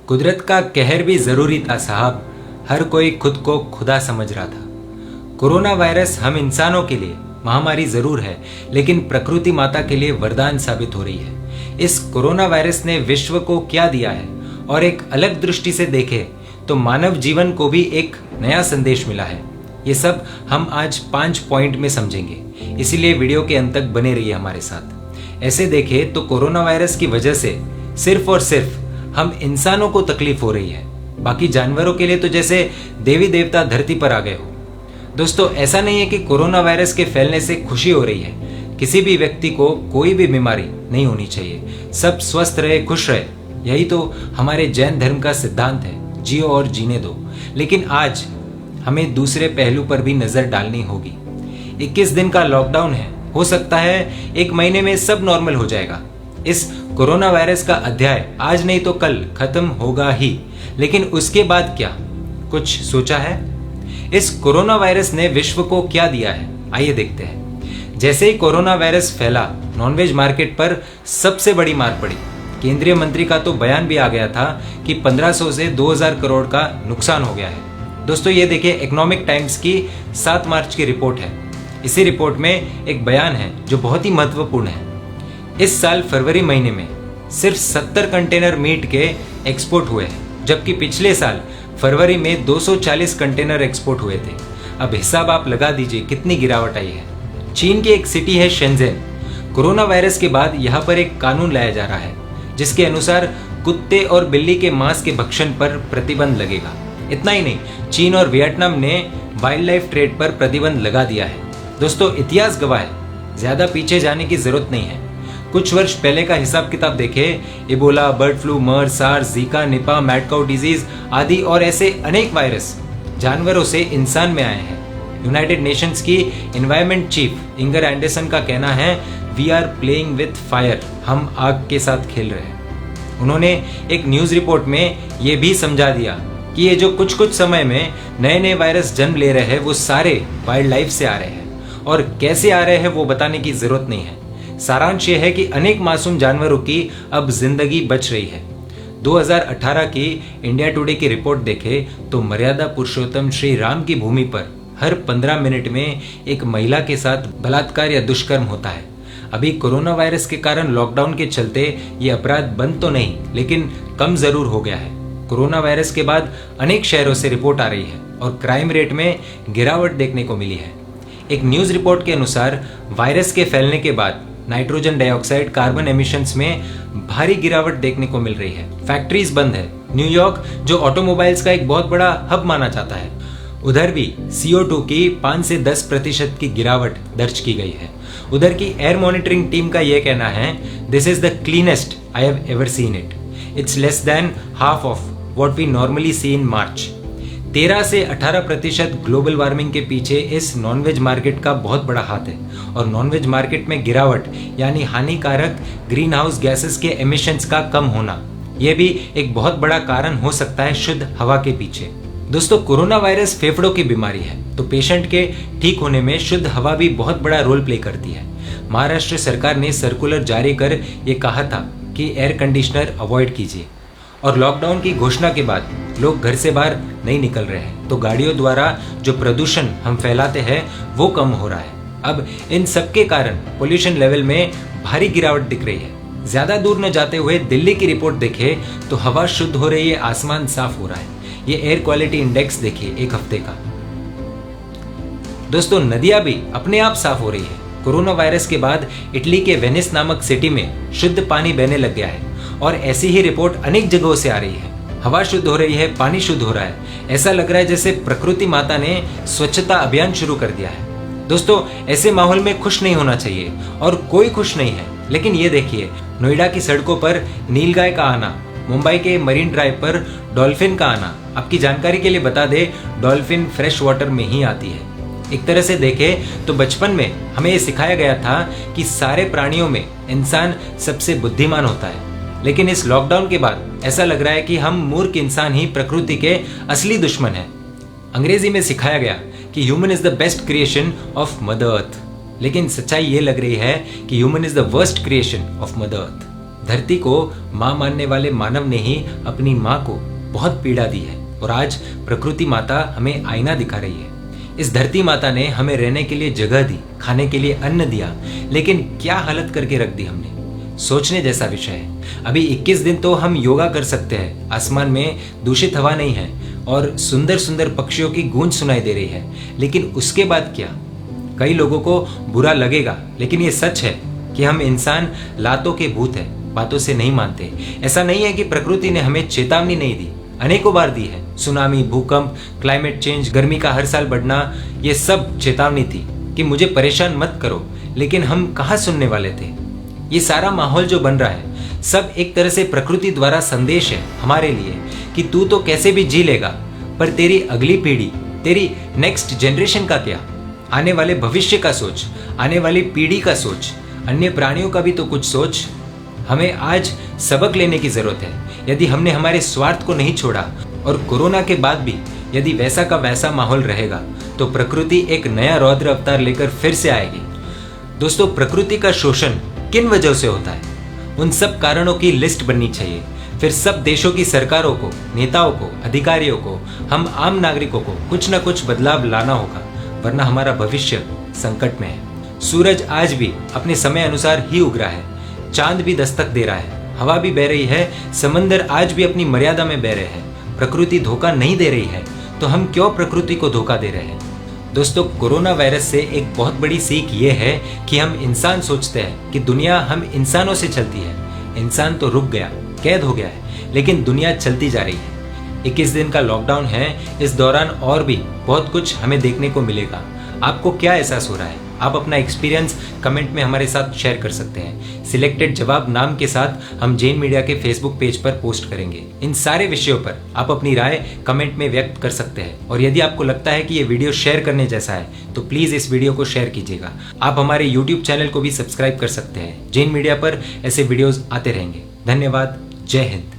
कुदरत का कहर भी जरूरी था साहब, हर कोई खुद को खुदा समझ रहा था। कोरोना वायरस हम इंसानों के लिए महामारी जरूर है, लेकिन प्रकृति माता के लिए वरदान साबित हो रही है। इस कोरोना वायरस ने विश्व को क्या दिया है, और एक अलग दृष्टि से देखें तो मानव जीवन को भी एक नया संदेश मिला है। ये सब हम आज 5 पॉइंट में समझेंगे, इसीलिए वीडियो के अंत तक बने रहिए हमारे साथ। ऐसे देखें तो कोरोना वायरस की वजह से सिर्फ और सिर्फ हम इंसानों को तकलीफ हो रही है, बाकी जानवरों के लिए तो जैसे देवी देवता धरती पर आ गए हो। दोस्तों, ऐसा नहीं है कि कोरोना वायरस के फैलने से खुशी हो रही है। किसी भी व्यक्ति को कोई भी बीमारी नहीं होनी चाहिए, सब स्वस्थ रहे, खुश रहे, यही तो हमारे जैन धर्म का सिद्धांत है, जियो और जीने दो। लेकिन आज हमें दूसरे पहलू पर भी नजर डालनी होगी। 21 दिन का लॉकडाउन है, हो सकता है 1 महीने में सब नॉर्मल हो जाएगा। इस कोरोना वायरस का अध्याय आज नहीं तो कल खत्म होगा ही, लेकिन उसके बाद क्या, कुछ सोचा है? इस कोरोना वायरस ने विश्व को क्या दिया है, आइए देखते हैं। जैसे ही कोरोना वायरस फैला, नॉनवेज मार्केट पर सबसे बड़ी मार पड़ी। केंद्रीय मंत्री का तो बयान भी आ गया था कि 1500 से 2000 करोड़ का नुकसान हो गया है। दोस्तों, ये देखिए, इकोनॉमिक टाइम्स की 7 मार्च की रिपोर्ट है। इसी रिपोर्ट में एक बयान है जो बहुत ही महत्वपूर्ण है। इस साल फरवरी महीने में सिर्फ 70 कंटेनर मीट के एक्सपोर्ट हुए हैं, जबकि पिछले साल फरवरी में 240 कंटेनर एक्सपोर्ट हुए थे। अब हिसाब आप लगा दीजिए कितनी गिरावट आई है। चीन की एक सिटी है शेंजेन। कोरोना वायरस के बाद यहाँ पर एक कानून लाया जा रहा है, जिसके अनुसार कुत्ते और बिल्ली के मांस के भक्षण पर प्रतिबंध लगेगा। इतना ही नहीं, चीन और वियतनाम ने वाइल्ड लाइफ ट्रेड पर प्रतिबंध लगा दिया है। दोस्तों, इतिहास गवाह है, ज्यादा पीछे जाने की जरूरत नहीं है। कुछ वर्ष पहले का हिसाब किताब देखें, Ebola, bird flu, MERS, SARS, Zika, Nipah, mad cow disease आदि और ऐसे अनेक वायरस जानवरों से इंसान में आए हैं। यूनाइटेड नेशंस की एनवायरमेंट चीफ इंगर एंडरसन का कहना है, we are playing with fire, हम आग के साथ खेल रहे हैं। उन्होंने एक न्यूज रिपोर्ट में ये भी समझा दिया कि ये जो कुछ समय में नए नए वायरस जन्म ले रहे हैं, वो सारे वाइल्ड लाइफ से आ रहे हैं, और कैसे आ रहे हैं वो बताने की जरूरत नहीं है। सारांश ये है कि अनेक मासूम जानवरों की अब जिंदगी बच रही है। 2018 की इंडिया टुडे की रिपोर्ट देखें तो मर्यादा पुरुषोत्तम श्री राम की भूमि पर हर 15 मिनट में एक महिला के साथ बलात्कार या दुष्कर्म होता है। अभी कोरोना वायरस के कारण लॉकडाउन के चलते ये अपराध बंद तो नहीं, लेकिन कम जरूर हो गया है। कोरोना वायरस के बाद अनेक शहरों से रिपोर्ट आ रही है और क्राइम रेट में गिरावट देखने को मिली है। एक न्यूज रिपोर्ट के अनुसार वायरस के फैलने के बाद नाइट्रोजन डाइऑक्साइड, कार्बन एमिशंस में भारी गिरावट देखने को मिल रही है। फैक्ट्रीज बंद है। न्यूयॉर्क, जो ऑटोमोबाइल्स का एक बहुत बड़ा हब माना जाता है, उधर भी CO2 की 5 से 10% की गिरावट दर्ज की गई है। उधर की एयर मॉनिटरिंग टीम का यह कहना है, this is the cleanest I have ever seen it, it's less than half of what we normally see in March. 13 से 18% ग्लोबल वार्मिंग के पीछे इस नॉनवेज मार्केट का बहुत बड़ा हाथ है, और नॉनवेज मार्केट में गिरावट यानी हानिकारक ग्रीन हाउस गैसेस के एमिशंस का कम होना, यह भी एक बहुत बड़ा कारण हो सकता है शुद्ध हवा के पीछे। दोस्तों, कोरोना वायरस फेफड़ों की बीमारी है, तो पेशेंट के ठीक होने में शुद्ध हवा भी बहुत बड़ा रोल प्ले करती है। महाराष्ट्र सरकार ने सर्कुलर जारी कर ये कहा था कि एयर कंडीशनर अवॉइड कीजिए, और लॉकडाउन की घोषणा के बाद लोग घर से बाहर नहीं निकल रहे हैं, तो गाड़ियों द्वारा जो प्रदूषण हम फैलाते हैं वो कम हो रहा है। अब इन सब के कारण पोल्यूशन लेवल में भारी गिरावट दिख रही है। ज्यादा दूर न जाते हुए दिल्ली की रिपोर्ट देखें तो हवा शुद्ध हो रही है, आसमान साफ हो रहा है। ये एयर क्वालिटी इंडेक्स देखिए एक हफ्ते का। दोस्तों, नदियां भी अपने आप साफ हो रही है। कोरोना वायरस के बाद इटली के वेनिस नामक सिटी में शुद्ध पानी बहने लग गया है, और ऐसी ही रिपोर्ट अनेक जगहों से आ रही है। हवा शुद्ध हो रही है, पानी शुद्ध हो रहा है। ऐसा लग रहा है जैसे प्रकृति माता ने स्वच्छता अभियान शुरू कर दिया है। दोस्तों, ऐसे माहौल में खुश नहीं होना चाहिए, और कोई खुश नहीं है। लेकिन ये देखिए, नोएडा की सड़कों पर नीलगाय का आना, मुंबई के मरीन ड्राइव पर डॉल्फिन का आना। आपकी जानकारी के लिए बता दे, डॉल्फिन फ्रेश वाटर में ही आती है। एक तरह से देखें तो बचपन में हमें ये सिखाया गया था कि सारे प्राणियों में इंसान सबसे बुद्धिमान होता है, लेकिन इस लॉकडाउन के बाद ऐसा लग रहा है कि हम मूर्ख इंसान ही प्रकृति के असली दुश्मन हैं। अंग्रेजी में सिखाया गया कि human is the best creation of mother earth, लेकिन सच्चाई ये लग रही है कि human is the worst creation of mother earth. धरती को माँ मानने वाले मानव ने ही अपनी माँ को बहुत पीड़ा दी है और आज प्रकृति माता हमें आईना दिखा रही है। इस धरती माता ने हमें रहने के लिए जगह दी, खाने के लिए अन्न दिया, लेकिन क्या हालत करके रख दी हमने। सोचने जैसा विषय है। अभी 21 दिन तो हम योगा कर सकते हैं, आसमान में दूषित हवा नहीं है और सुंदर सुंदर पक्षियों की गूंज सुनाई दे रही है, लेकिन उसके बाद क्या? कई लोगों को बुरा लगेगा, लेकिन ये सच है कि हम इंसान लातों के भूत हैं, बातों से नहीं मानते। ऐसा नहीं है कि प्रकृति ने हमें चेतावनी नहीं दी, अनेकों बार दी है। सुनामी, भूकंप, क्लाइमेट चेंज, गर्मी का हर साल बढ़ना, ये सब चेतावनी थी कि मुझे परेशान मत करो, लेकिन हम कहाँ सुनने वाले थे। ये सारा माहौल जो बन रहा है सब एक तरह से प्रकृति द्वारा संदेश है हमारे लिए कि तू तो कैसे भी जी लेगा, पर तेरी अगली पीढ़ी, तेरी नेक्स्ट जनरेशन का क्या? आने वाले भविष्य का सोच, आने वाली पीढ़ी का सोच, अन्य प्राणियों का भी तो कुछ सोच। हमें आज सबक लेने की जरूरत है। यदि हमने हमारे स्वार्थ को नहीं छोड़ा और कोरोना के बाद भी यदि वैसा का वैसा माहौल रहेगा तो प्रकृति एक नया रौद्र अवतार लेकर फिर से आएगी। दोस्तों, प्रकृति का शोषण किन वजह से होता है, उन सब कारणों की लिस्ट बननी चाहिए। फिर सब देशों की सरकारों को, नेताओं को, अधिकारियों को, हम आम नागरिकों को कुछ न कुछ बदलाव लाना होगा, वरना हमारा भविष्य संकट में है। सूरज आज भी अपने समय अनुसार ही उग रहा है, चांद भी दस्तक दे रहा है, हवा भी बह रही है, समंदर आज भी अपनी मर्यादा में बह रहे हैं। प्रकृति धोखा नहीं दे रही है, तो हम क्यों प्रकृति को धोखा दे रहे हैं? दोस्तों, कोरोना वायरस से एक बहुत बड़ी सीख ये है कि हम इंसान सोचते हैं कि दुनिया हम इंसानों से चलती है। इंसान तो रुक गया, कैद हो गया है, लेकिन दुनिया चलती जा रही है। 21 दिन का लॉकडाउन है, इस दौरान और भी बहुत कुछ हमें देखने को मिलेगा। आपको क्या एहसास हो रहा है? आप अपना एक्सपीरियंस कमेंट में हमारे साथ शेयर कर सकते हैं। सिलेक्टेड जवाब नाम के साथ हम जैन मीडिया के फेसबुक पेज पर पोस्ट करेंगे। इन सारे विषयों पर आप अपनी राय कमेंट में व्यक्त कर सकते हैं और यदि आपको लगता है कि ये वीडियो शेयर करने जैसा है तो प्लीज इस वीडियो को शेयर कीजिएगा। आप हमारे यूट्यूब चैनल को भी सब्सक्राइब कर सकते हैं। जैन मीडिया पर ऐसे वीडियोज आते रहेंगे। धन्यवाद। जय हिंद।